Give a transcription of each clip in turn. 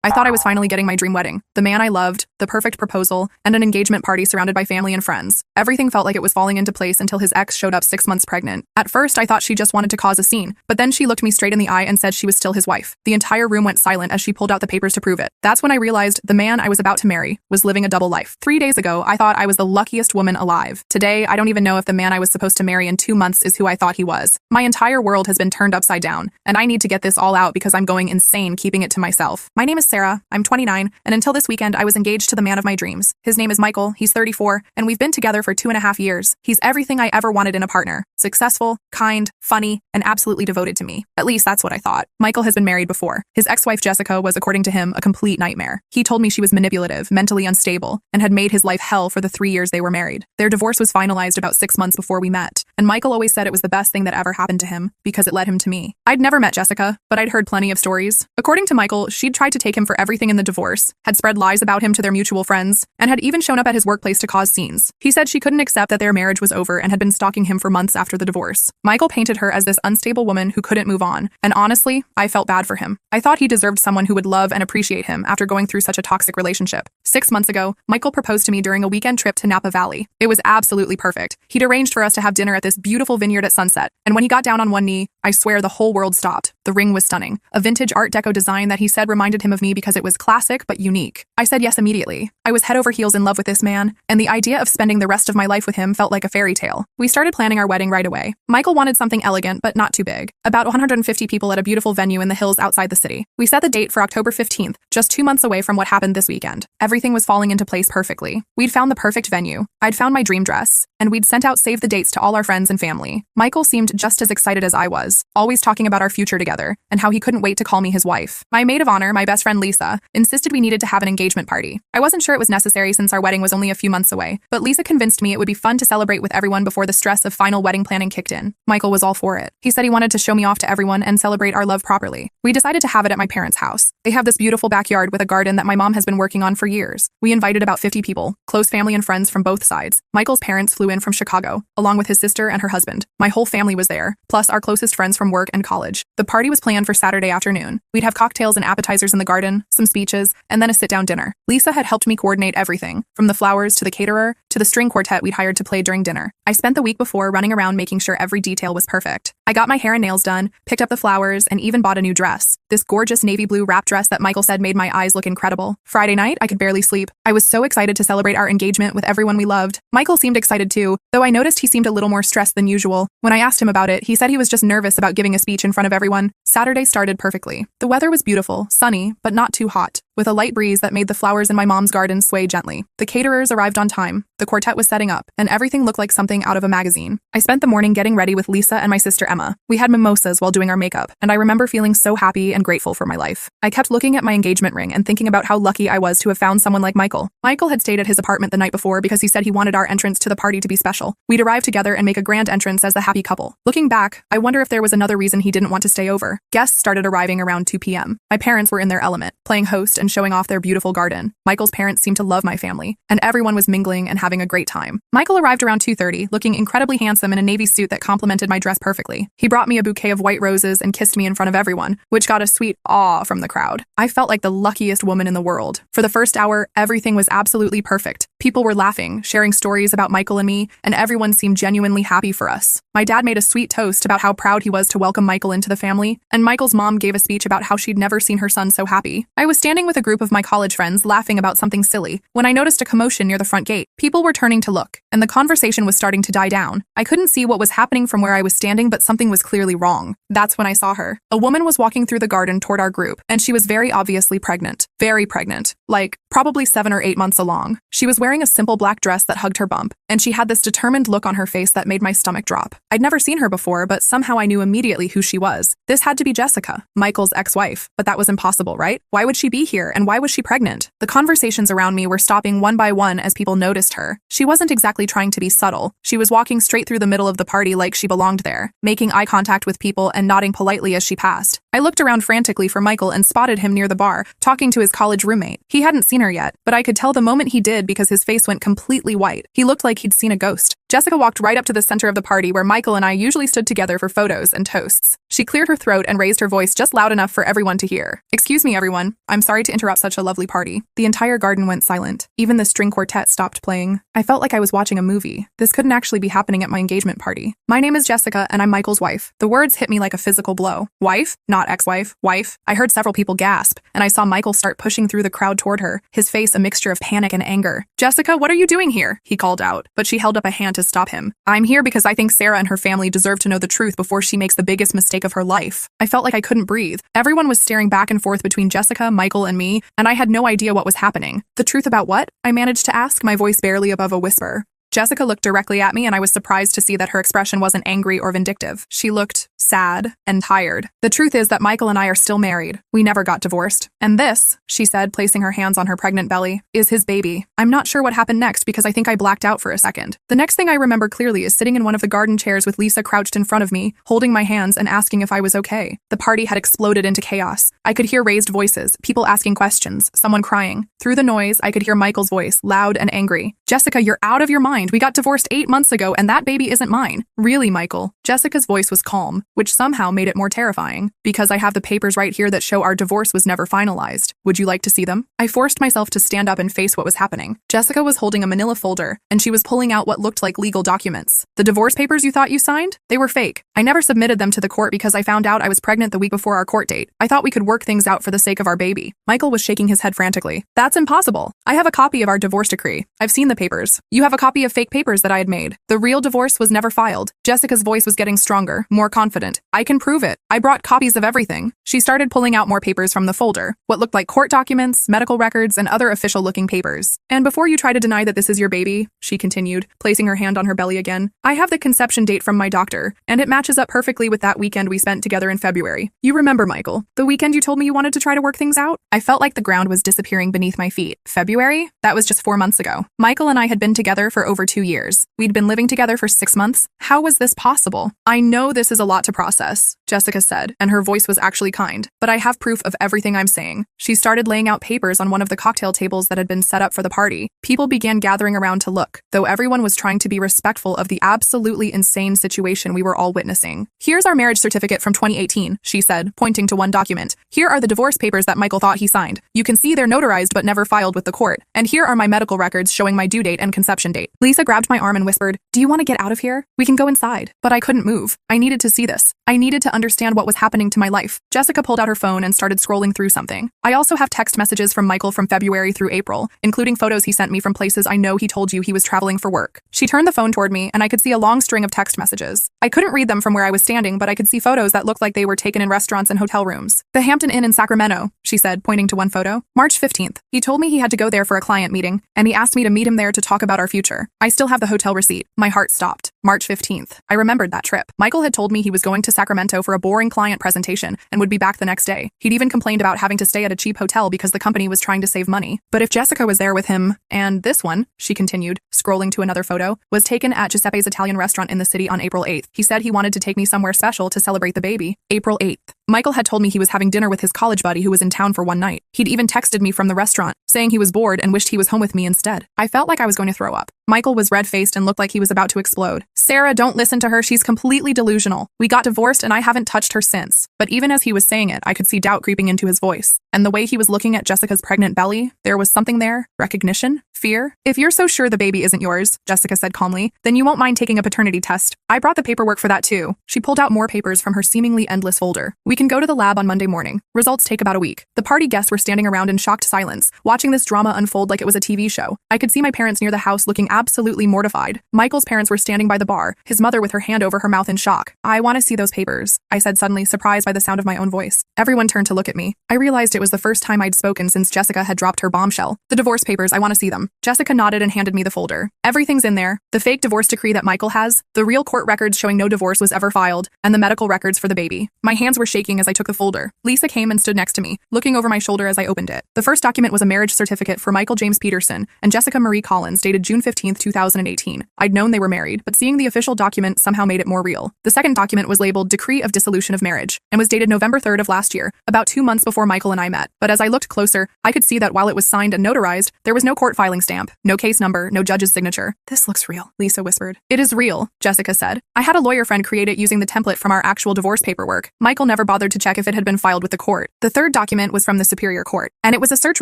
I thought I was finally getting my dream wedding. The man I loved, the perfect proposal, and an engagement party surrounded by family and friends. Everything felt like it was falling into place until his ex showed up 6 months pregnant. At first, I thought she just wanted to cause a scene, but then she looked me straight in the eye and said she was still his wife. The entire room went silent as she pulled out the papers to prove it. That's when I realized the man I was about to marry was living a double life. 3 days ago, I thought I was the luckiest woman alive. Today, I don't even know if the man I was supposed to marry in 2 months is who I thought he was. My entire world has been turned upside down, and I need to get this all out because I'm going insane keeping it to myself. My name is Sarah, I'm 29, and until this weekend I was engaged to the man of my dreams. His name is Michael, he's 34, and we've been together for 2.5 years. He's everything I ever wanted in a partner. Successful, kind, funny, and absolutely devoted to me. At least that's what I thought. Michael has been married before. His ex-wife Jessica was, according to him, a complete nightmare. He told me she was manipulative, mentally unstable, and had made his life hell for the 3 years they were married. Their divorce was finalized about 6 months before we met, and Michael always said it was the best thing that ever happened to him because it led him to me. I'd never met Jessica, but I'd heard plenty of stories. According to Michael, she'd tried to take him for everything in the divorce, had spread lies about him to their mutual friends, and had even shown up at his workplace to cause scenes. He said she couldn't accept that their marriage was over and had been stalking him for months after the divorce. Michael painted her as this unstable woman who couldn't move on, and honestly, I felt bad for him. I thought he deserved someone who would love and appreciate him after going through such a toxic relationship. 6 months ago, Michael proposed to me during a weekend trip to Napa Valley. It was absolutely perfect. He'd arranged for us to have dinner at this beautiful vineyard at sunset, and when he got down on one knee, I swear the whole world stopped. The ring was stunning. A vintage Art Deco design that he said reminded him of me because it was classic but unique. I said yes immediately. I was head over heels in love with this man, and the idea of spending the rest of my life with him felt like a fairy tale. We started planning our wedding right away. Michael wanted something elegant but not too big. About 150 people at a beautiful venue in the hills outside the city. We set the date for October 15th, just 2 months away from what happened this weekend. Everything was falling into place perfectly. We'd found the perfect venue. I'd found my dream dress, and we'd sent out save the dates to all our friends and family. Michael seemed just as excited as I was, always talking about our future together, and how he couldn't wait to call me his wife. My maid of honor, my best friend Lisa, insisted we needed to have an engagement party. I wasn't sure it was necessary since our wedding was only a few months away, but Lisa convinced me it would be fun to celebrate with everyone before the stress of final wedding planning kicked in. Michael was all for it. He said he wanted to show me off to everyone and celebrate our love properly. We decided to have it at my parents' house. They have this beautiful backyard with a garden that my mom has been working on for years. We invited about 50 people, close family and friends from both sides. Michael's parents flew in from Chicago, along with his sister and her husband. My whole family was there, plus our closest friends from work and college. The party was planned for Saturday afternoon. We'd have cocktails and appetizers in the garden, some speeches, and then a sit-down dinner. Lisa had helped me coordinate everything, from the flowers to the caterer to the string quartet we'd hired to play during dinner. I spent the week before running around making sure every detail was perfect. I got my hair and nails done, picked up the flowers, and even bought a new dress. This gorgeous navy blue wrap dress that Michael said made my eyes look incredible. Friday night, I could barely sleep. I was so excited to celebrate our engagement with everyone we loved. Michael seemed excited too, though I noticed he seemed a little more stressed than usual. When I asked him about it, he said he was just nervous about giving a speech in front of everyone. Saturday started perfectly. The weather was beautiful, sunny, but not too hot, with a light breeze that made the flowers in my mom's garden sway gently. The caterers arrived on time, the quartet was setting up, and everything looked like something out of a magazine. I spent the morning getting ready with Lisa and my sister Emma. We had mimosas while doing our makeup, and I remember feeling so happy and grateful for my life. I kept looking at my engagement ring and thinking about how lucky I was to have found someone like Michael. Michael had stayed at his apartment the night before because he said he wanted our entrance to the party to be special. We'd arrive together and make a grand entrance as the happy couple. Looking back, I wonder if there was another reason he didn't want to stay over. Guests started arriving around 2 p.m. My parents were in their element, playing host and showing off their beautiful garden. Michael's parents seemed to love my family, and everyone was mingling and having a great time. Michael arrived around 2:30, looking incredibly handsome in a navy suit that complemented my dress perfectly. He brought me a bouquet of white roses and kissed me in front of everyone, which got a sweet awe from the crowd. I felt like the luckiest woman in the world. For the first hour, everything was absolutely perfect. People were laughing, sharing stories about Michael and me, and everyone seemed genuinely happy for us. My dad made a sweet toast about how proud he was to welcome Michael into the family, and Michael's mom gave a speech about how she'd never seen her son so happy. I was standing with a group of my college friends laughing about something silly when I noticed a commotion near the front gate. People were turning to look, and the conversation was starting to die down. I couldn't see what was happening from where I was standing, but something was clearly wrong. That's when I saw her. A woman was walking through the garden toward our group, and she was very obviously pregnant. Very pregnant. Like, probably 7 or 8 months along. She was wearing a simple black dress that hugged her bump, and she had this determined look on her face that made my stomach drop. I'd never seen her before, but somehow I knew immediately who she was. This had to be Jessica, Michael's ex-wife. But that was impossible, right? Why would she be here, and why was she pregnant? The conversations around me were stopping one by one as people noticed her. She wasn't exactly trying to be subtle. She was walking straight through the middle of the party like she belonged there, making eye contact with people and nodding politely as she passed. I looked around frantically for Michael and spotted him near the bar, talking to his college roommate. He hadn't seen her yet, but I could tell the moment he did because his face went completely white. He looked like he'd seen a ghost. Jessica walked right up to the center of the party where Michael and I usually stood together for photos and toasts. She cleared her throat and raised her voice just loud enough for everyone to hear. "Excuse me, everyone. I'm sorry to interrupt such a lovely party." The entire garden went silent. Even the string quartet stopped playing. I felt like I was watching a movie. This couldn't actually be happening at my engagement party. "My name is Jessica, and I'm Michael's wife." The words hit me like a physical blow. Wife? Not ex-wife. Wife? I heard several people gasp, and I saw Michael start pushing through the crowd toward her, his face a mixture of panic and anger. "Jessica, what are you doing here?" he called out, but she held up a hand to stop him. "I'm here because I think Sarah and her family deserve to know the truth before she makes the biggest mistake of her life." I felt like I couldn't breathe. Everyone was staring back and forth between Jessica, Michael, and me, and I had no idea what was happening. "The truth about what?" I managed to ask, my voice barely above a whisper. Jessica looked directly at me, and I was surprised to see that her expression wasn't angry or vindictive. She looked sad and tired. "The truth is that Michael and I are still married. We never got divorced. And this," she said, placing her hands on her pregnant belly, "is his baby." I'm not sure what happened next because I think I blacked out for a second. The next thing I remember clearly is sitting in one of the garden chairs with Lisa crouched in front of me, holding my hands and asking if I was okay. The party had exploded into chaos. I could hear raised voices, people asking questions, someone crying. Through the noise, I could hear Michael's voice, loud and angry. "Jessica, you're out of your mind. We got divorced 8 months ago, and that baby isn't mine." "Really, Michael?" Jessica's voice was calm, which somehow made it more terrifying. "Because I have the papers right here that show our divorce was never finalized. Would you like to see them?" I forced myself to stand up and face what was happening. Jessica was holding a manila folder, and she was pulling out what looked like legal documents. "The divorce papers you thought you signed? They were fake. I never submitted them to the court because I found out I was pregnant the week before our court date. I thought we could work things out for the sake of our baby." Michael was shaking his head frantically. "That's impossible. I have a copy of our divorce decree. I've seen the papers. You have a copy of fake papers that I had made. The real divorce was never filed." Jessica's voice was getting stronger, more confident. "I can prove it. I brought copies of everything." She started pulling out more papers from the folder, what looked like court documents, medical records, and other official-looking papers. "And before you try to deny that this is your baby," she continued, placing her hand on her belly again, "I have the conception date from my doctor, and it matches up perfectly with that weekend we spent together in February. You remember, Michael, the weekend you told me you wanted to try to work things out?" I felt like the ground was disappearing beneath my feet. February? That was just 4 months ago. Michael and I had been together for over 2 years. We'd been living together for 6 months. How was this possible? "I know this is a lot to process," Jessica said, and her voice was actually kind, "but I have proof of everything I'm saying." She started laying out papers on one of the cocktail tables that had been set up for the party. People began gathering around to look, though everyone was trying to be respectful of the absolutely insane situation we were all witnessing. "Here's our marriage certificate from 2018, she said, pointing to one document. "Here are the divorce papers that Michael thought he signed. You can see they're notarized but never filed with the court. And here are my medical records showing my due date and conception date." Lisa grabbed my arm and whispered, "Do you want to get out of here? We can go inside." But I couldn't move. I needed to see this. I needed to understand what was happening to my life. Jessica pulled out her phone and started scrolling through something. I also have text messages from Michael from February through April, including photos he sent me from places I know he told you he was traveling for work. She turned the phone toward me, and I could see a long string of text messages. I couldn't read them from where I was standing, but I could see photos that looked like they were taken in restaurants and hotel rooms. "The Hampton Inn in Sacramento," she said, pointing to one photo. "March 15th. He told me he had to go there for a client meeting, and he asked me to meet him there to talk about our future. I still have the hotel receipt." My heart stopped. March 15th. I remembered that trip. Michael had told me he was going to Sacramento for a boring client presentation and would be back the next day. He'd even complained about having to stay at a cheap hotel because the company was trying to save money. But if Jessica was there with him, and this one, she continued, scrolling to another photo, was taken at Giuseppe's Italian restaurant in the city on April 8th. He said he wanted to take me somewhere special to celebrate the baby. April 8th. Michael had told me he was having dinner with his college buddy who was in town for one night. He'd even texted me from the restaurant, saying he was bored and wished he was home with me instead. I felt like I was going to throw up. Michael was red-faced and looked like he was about to explode. "Sarah, don't listen to her. She's completely delusional. We got divorced and I haven't touched her since." But even as he was saying it, I could see doubt creeping into his voice. And the way he was looking at Jessica's pregnant belly, there was something there. Recognition? Fear? "If you're so sure the baby isn't yours," Jessica said calmly, "then you won't mind taking a paternity test. I brought the paperwork for that too." She pulled out more papers from her seemingly endless folder. "We can go to the lab on Monday morning. Results take about a week." The party guests were standing around in shocked silence, watching this drama unfold like it was a TV show. I could see my parents near the house looking absolutely mortified. Michael's parents were standing by the bar, his mother with her hand over her mouth in shock. "I want to see those papers," I said suddenly, surprised by the sound of my own voice. Everyone turned to look at me. I realized it was the first time I'd spoken since Jessica had dropped her bombshell. "The divorce papers, I want to see them." Jessica nodded and handed me the folder. "Everything's in there. The fake divorce decree that Michael has, the real court records showing no divorce was ever filed, and the medical records for the baby." My hands were shaking as I took the folder. Lisa came and stood next to me, looking over my shoulder as I opened it. The first document was a marriage certificate for Michael James Peterson and Jessica Marie Collins, dated June 15, 15, 2018. I'd known they were married, but seeing the official document somehow made it more real. The second document was labeled Decree of Dissolution of Marriage and was dated November 3rd of last year, about 2 months before Michael and I met. But as I looked closer, I could see that while it was signed and notarized, there was no court filing stamp, no case number, no judge's signature. "This looks real," Lisa whispered. "It is real," Jessica said. "I had a lawyer friend create it using the template from our actual divorce paperwork. Michael never bothered to check if it had been filed with the court." The third document was from the Superior Court, and it was a search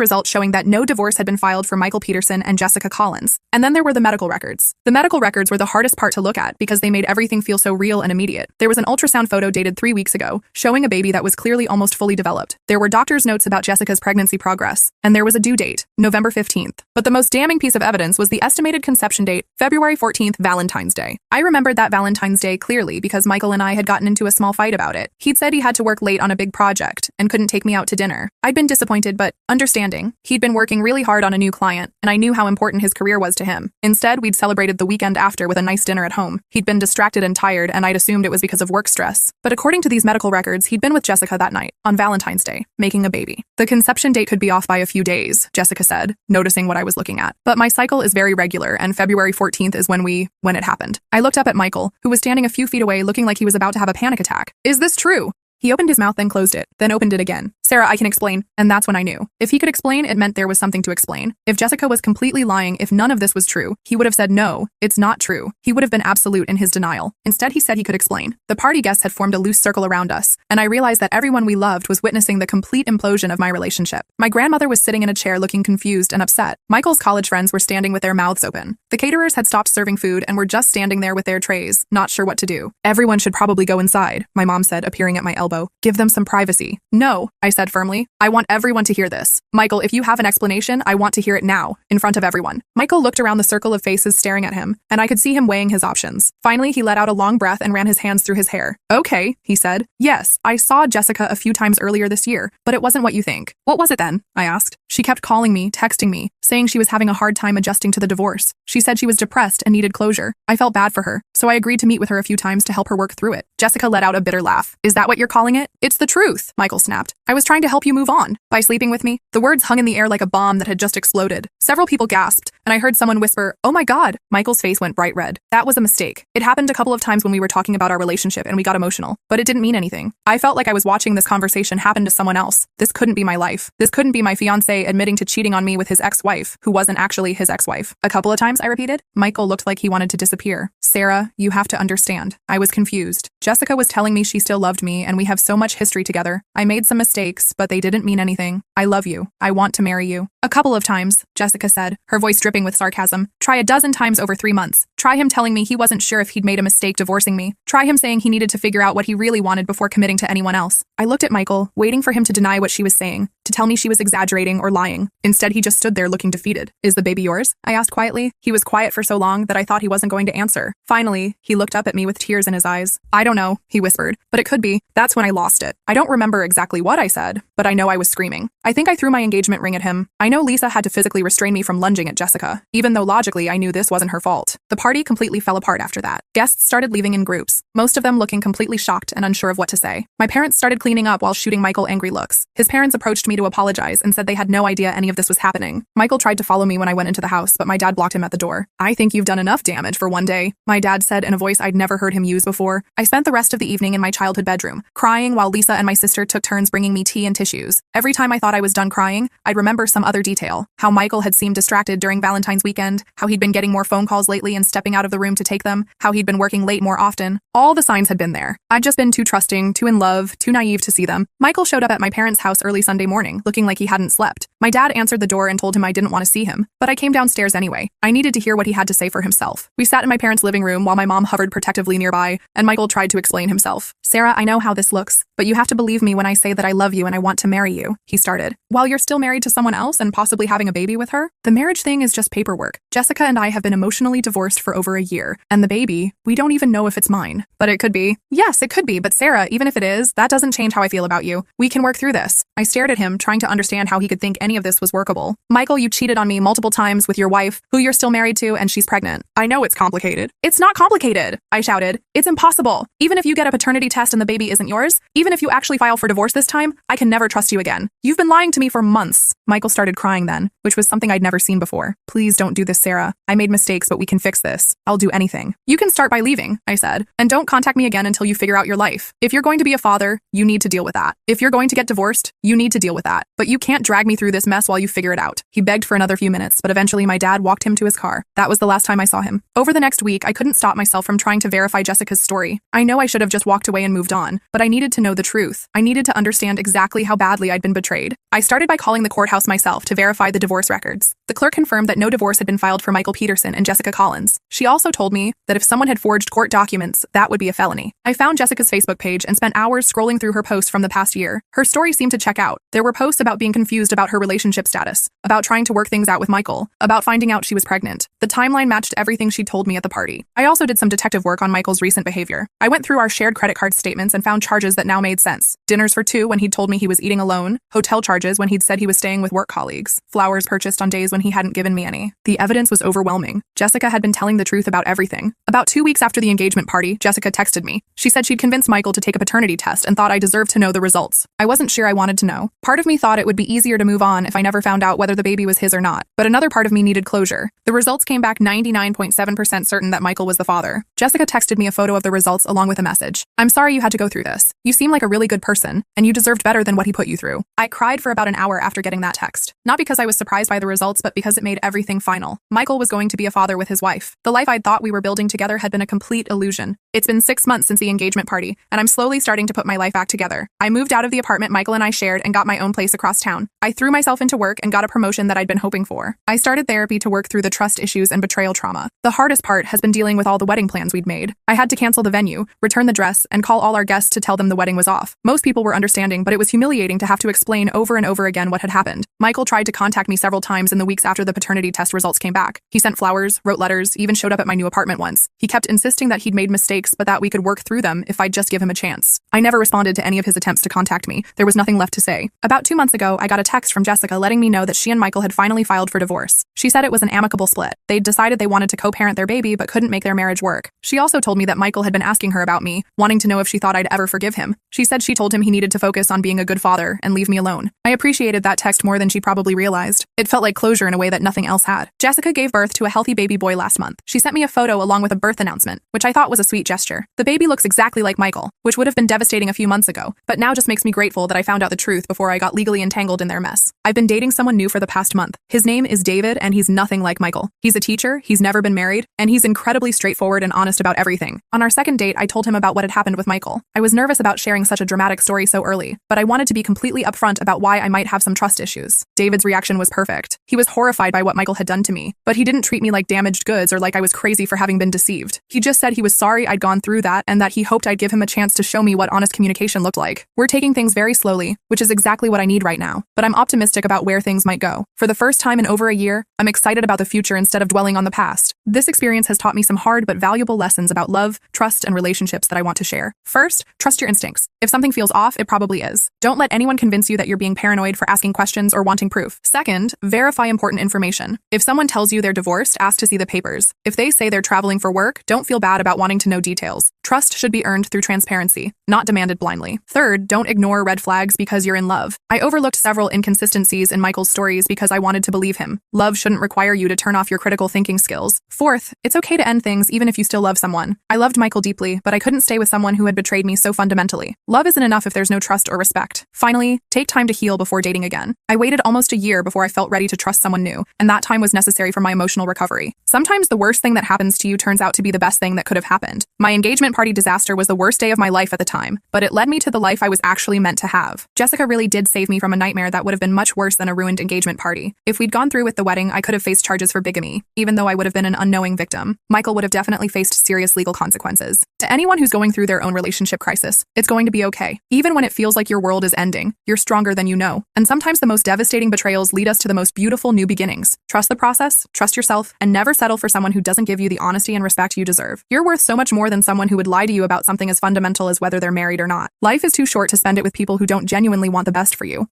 result showing that no divorce had been filed for Michael Peterson and Jessica Collins. And then there were the medical records. The medical records were the hardest part to look at because they made everything feel so real and immediate. There was an ultrasound photo dated 3 weeks ago, showing a baby that was clearly almost fully developed. There were doctor's notes about Jessica's pregnancy progress, and there was a due date, November 15th. But the most damning piece of evidence was the estimated conception date, February 14th, Valentine's Day. I remembered that Valentine's Day clearly because Michael and I had gotten into a small fight about it. He'd said he had to work late on a big project and couldn't take me out to dinner. I'd been disappointed but understanding. He'd been working really hard on a new client, and I knew how important his career was to him. Instead, we'd celebrated the weekend after with a nice dinner at home. He'd been distracted and tired, and I'd assumed it was because of work stress. But according to these medical records, he'd been with Jessica that night, on Valentine's Day, making a baby. "The conception date could be off by a few days," Jessica said, noticing what I was looking at. "But my cycle is very regular, and February 14th is when it happened." I looked up at Michael, who was standing a few feet away looking like he was about to have a panic attack. "Is this true?" He opened his mouth, then closed it, then opened it again. "Sarah, I can explain." And that's when I knew. If he could explain, it meant there was something to explain. If Jessica was completely lying, if none of this was true, he would have said, "No, it's not true." He would have been absolute in his denial. Instead, he said he could explain. The party guests had formed a loose circle around us, and I realized that everyone we loved was witnessing the complete implosion of my relationship. My grandmother was sitting in a chair looking confused and upset. Michael's college friends were standing with their mouths open. The caterers had stopped serving food and were just standing there with their trays, not sure what to do. "Everyone should probably go inside," my mom said, appearing at my elbow. "Give them some privacy." "No," I said firmly. "I want everyone to hear this. Michael, if you have an explanation, I want to hear it now, in front of everyone." Michael looked around the circle of faces staring at him, and I could see him weighing his options. Finally, he let out a long breath and ran his hands through his hair. "Okay," he said. "Yes, I saw Jessica a few times earlier this year, but it wasn't what you think." "What was it then?" I asked. "She kept calling me, texting me, saying she was having a hard time adjusting to the divorce. She said she was depressed and needed closure. I felt bad for her, so I agreed to meet with her a few times to help her work through it." Jessica let out a bitter laugh. "Is that what you're calling it?" "It's the truth," Michael snapped. "I was trying to help you move on by sleeping with me." The words hung in the air like a bomb that had just exploded. Several people gasped, and I heard someone whisper, "Oh my God." Michael's face went bright red. "That was a mistake. It happened a couple of times when we were talking about our relationship and we got emotional, but it didn't mean anything. I felt like I was watching this conversation happen to someone else. This couldn't be my life. This couldn't be my fiancé admitting to cheating on me with his ex-wife, who wasn't actually his ex-wife." "A couple of times," I repeated. Michael looked like he wanted to disappear. "Sarah, you have to understand." I was confused. Jessica was telling me she still loved me, and we have so much history together. I made some mistakes, but they didn't mean anything. "I love you. I want to marry you." "A couple of times," Jessica said, her voice dripping with sarcasm. "Try a dozen times over 3 months. Try him telling me he wasn't sure if he'd made a mistake divorcing me. Try him saying he needed to figure out what he really wanted before committing to anyone else." I looked at Michael, waiting for him to deny what she was saying, to tell me she was exaggerating or lying. Instead, he just stood there looking defeated. "Is the baby yours?" I asked quietly. He was quiet for so long that I thought he wasn't going to answer. Finally, he looked up at me with tears in his eyes. "I don't know," he whispered, "but it could be." That's when I lost it. I don't remember exactly what I said, but I know I was screaming. I think I threw my engagement ring at him. I know Lisa had to physically restrain me from lunging at Jessica, even though logically I knew this wasn't her fault. The party completely fell apart after that. Guests started leaving in groups, most of them looking completely shocked and unsure of what to say. My parents started cleaning up while shooting Michael angry looks. His parents approached me to apologize and said they had no idea any of this was happening. Michael tried to follow me when I went into the house, but my dad blocked him at the door. "I think you've done enough damage for one day," my dad said in a voice I'd never heard him use before. I spent the rest of the evening in my childhood bedroom, crying while Lisa and my sister took turns bringing me tea and tissues. Every time I thought I was done crying, I'd remember some other detail. How Michael had seemed distracted during Valentine's weekend, how he'd been getting more phone calls lately and stepping out of the room to take them, how he'd been working late more often. All the signs had been there. I'd just been too trusting, too in love, too naive to see them. Michael showed up at my parents' house early Sunday morning, looking like he hadn't slept. My dad answered the door and told him I didn't want to see him, but I came downstairs anyway. I needed to hear what he had to say for himself. We sat in my parents' living room while my mom hovered protectively nearby, and Michael tried to explain himself. "Sarah, I know how this looks, but you have to believe me when I say that I love you and I want to marry you," he started. "While you're still married to someone else and possibly having a baby with her? The marriage thing is just paperwork. Jessica and I have been emotionally divorced for over a year, and the baby, we don't even know if it's mine. But it could be." "Yes, it could be, but Sarah, even if it is, that doesn't change how I feel about you. We can work through this." I stared at him, trying to understand how he could think anything any of this was workable. Michael, you cheated on me multiple times with your wife, who you're still married to, and she's pregnant. I know it's complicated. It's not complicated, I shouted. It's impossible. Even if you get a paternity test and the baby isn't yours, even if you actually file for divorce this time, I can never trust you again. You've been lying to me for months. Michael started crying then, which was something I'd never seen before. Please don't do this, Sarah. I made mistakes, but we can fix this. I'll do anything. You can start by leaving, I said, and don't contact me again until you figure out your life. If you're going to be a father, you need to deal with that. If you're going to get divorced, you need to deal with that. But you can't drag me through this mess while you figure it out. He begged for another few minutes, but eventually my dad walked him to his car. That was the last time I saw him. Over the next week, I couldn't stop myself from trying to verify Jessica's story. I know I should have just walked away and moved on, but I needed to know the truth. I needed to understand exactly how badly I'd been betrayed. I started by calling the courthouse myself to verify the divorce records. The clerk confirmed that no divorce had been filed for Michael Peterson and Jessica Collins. She also told me that if someone had forged court documents, that would be a felony. I found Jessica's Facebook page and spent hours scrolling through her posts from the past year. Her story seemed to check out. There were posts about being confused about her relationship status, about trying to work things out with Michael, about finding out she was pregnant. The timeline matched everything she'd told me at the party. I also did some detective work on Michael's recent behavior. I went through our shared credit card statements and found charges that now made sense. Dinners for two when he'd told me he was eating alone, hotel charges when he'd said he was staying with work colleagues, flowers purchased on days when he hadn't given me any. The evidence was overwhelming. Jessica had been telling the truth about everything. About 2 weeks after the engagement party, Jessica texted me. She said she'd convinced Michael to take a paternity test and thought I deserved to know the results. I wasn't sure I wanted to know. Part of me thought it would be easier to move on if I never found out whether the baby was his or not, but another part of me needed closure. The results came back 99.7% certain that Michael was the father. Jessica texted me a photo of the results along with a message. I'm sorry you had to go through this. You seem like a really good person, and you deserved better than what he put you through. I cried for about an hour after getting that text. Not because I was surprised by the results, but because it made everything final. Michael was going to be a father with his wife. The life I'd thought we were building together had been a complete illusion. It's been 6 months since the engagement party, and I'm slowly starting to put my life back together. I moved out of the apartment Michael and I shared and got my own place across town. I threw myself into work and got a promotion that I'd been hoping for. I started therapy to work through the trust issues and betrayal trauma. The hardest part has been dealing with all the wedding plans we'd made. I had to cancel the venue, return the dress, and call all our guests to tell them the wedding was off. Most people were understanding, but it was humiliating to have to explain over and over again what had happened. Michael tried to contact me several times in the weeks after the paternity test results came back. He sent flowers, wrote letters, even showed up at my new apartment once. He kept insisting that he'd made mistakes, but that we could work through them if I'd just give him a chance. I never responded to any of his attempts to contact me. There was nothing left to say. About 2 months ago, I got a text from Jessica letting me know that she and Michael had finally filed for divorce. She said it was an amicable split. They'd decided they wanted to co-parent their baby but couldn't make their marriage work. She also told me that Michael had been asking her about me, wanting to know if she thought I'd ever forgive him. She said she told him he needed to focus on being a good father and leave me alone. I appreciated that text more than she probably realized. It felt like closure in a way that nothing else had. Jessica gave birth to a healthy baby boy last month. She sent me a photo along with a birth announcement, which I thought was a sweet gesture. The baby looks exactly like Michael, which would have been devastating a few months ago, but now just makes me grateful that I found out the truth before I got legally entangled in their mess. I've been dating someone new for the past month. His name is David, and he's nothing like Michael. He's a teacher, he's never been married, and he's incredibly straightforward and honest about everything. On our second date, I told him about what had happened with Michael. I was nervous about sharing such a dramatic story so early, but I wanted to be completely upfront about why I might have some trust issues. David's reaction was perfect. He was horrified by what Michael had done to me, but he didn't treat me like damaged goods or like I was crazy for having been deceived. He just said he was sorry I'd gone through that and that he hoped I'd give him a chance to show me what honest communication looked like. We're taking things very slowly, which is exactly what I need right now, but I'm optimistic about where things might go. For the first time in over a year, I'm excited about the future instead of dwelling on the past. This experience has taught me some hard but valuable lessons about love, trust, and relationships that I want to share. First, trust your instincts. If something feels off, it probably is. Don't let anyone convince you that you're being paranoid for asking questions or wanting proof. Second, verify important information. If someone tells you they're divorced, ask to see the papers. If they say they're traveling for work, don't feel bad about wanting to know details. Trust should be earned through transparency, not demanded blindly. Third, don't ignore red flags because you're in love. I overlooked several inconsistencies in Michael's stories because I wanted to believe him. Love shouldn't require you to turn off your critical thinking skills. Fourth, it's okay to end things even if you still love someone. I loved Michael deeply, but I couldn't stay with someone who had betrayed me so fundamentally. Love isn't enough if there's no trust or respect. Finally, take time to heal before dating again. I waited almost a year before I felt ready to trust someone new, and that time was necessary for my emotional recovery. Sometimes the worst thing that happens to you turns out to be the best thing that could have happened. My engagement party disaster was the worst day of my life at the time, but it led me to the life I was actually meant to have. Jessica really did save me from a nightmare that would have been much worse than a ruined engagement party. If we'd gone through with the wedding, I could have faced charges for bigamy, even though I would have been an unknowing victim. Michael would have definitely faced serious legal consequences. To anyone who's going through their own relationship crisis, it's going to be okay. Even when it feels like your world is ending, you're stronger than you know. And sometimes the most devastating betrayals lead us to the most beautiful new beginnings. Trust the process, trust yourself, and never settle for someone who doesn't give you the honesty and respect you deserve. You're worth so much more than someone who would lie to you about something as fundamental as whether they're married or not. Life is too short to spend it with people who don't genuinely want the best for you.